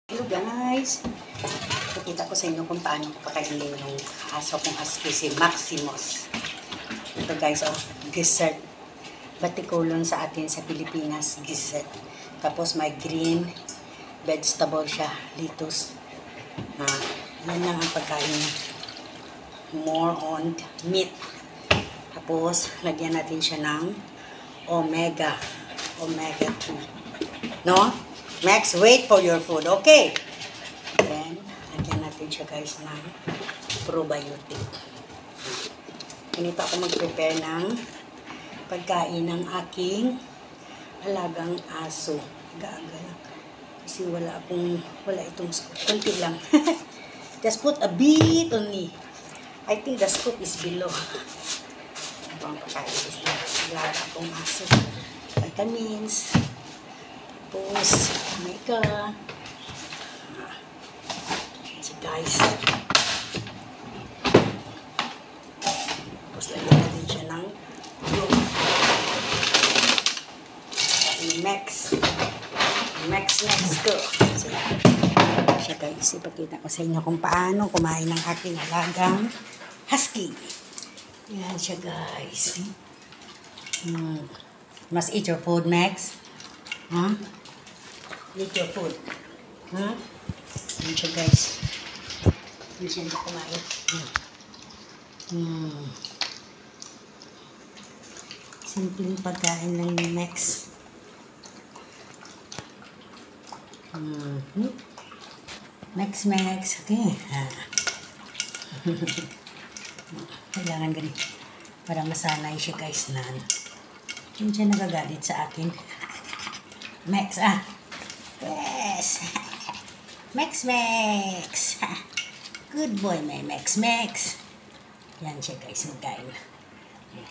Hello guys! Pakita ko sa inyo kung paano pakainin yung aso kong husky, si Maximus. Ito guys, gizzard. Batikulon sa atin sa Pilipinas, gizzard. Tapos may green vegetable siya, lettuce. Yan lang ang pagkain niya. More on meat. Tapos, lagyan natin siya ng omega 3. No? Max, wait for your food. Okay. Then, lagyan natin siya guys ng probiotic. Ganito ako mag-prepare ng pagkain ng aking alagang aso. Gaga lang. Kasi wala itong scoop. Kunti lang. Just put a bit only. I think the scoop is below. Ito ang pagkain is alaga akong aso. Vitamins. Tapos, omega. So guys. Tapos, lagyan natin siya ng Max go. So, siya guys, ipakita ko sa inyo kung paano kumain ng aking alagang husky. Yan siya guys. Must eat your food, Max. Huh? Eat your food. Huh? Yan siya guys. Yan siya kumain. Simpleng pagkain lang ni Max. Max. Okay. Kailangan ganito. Para masanay siya guys na hindi siya nagagalit sa akin. Max, yes. Max. Good boy, my Max. Yan siya guys, magkain.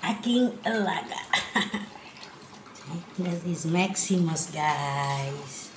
Aking alaga. That is Maximus, guys.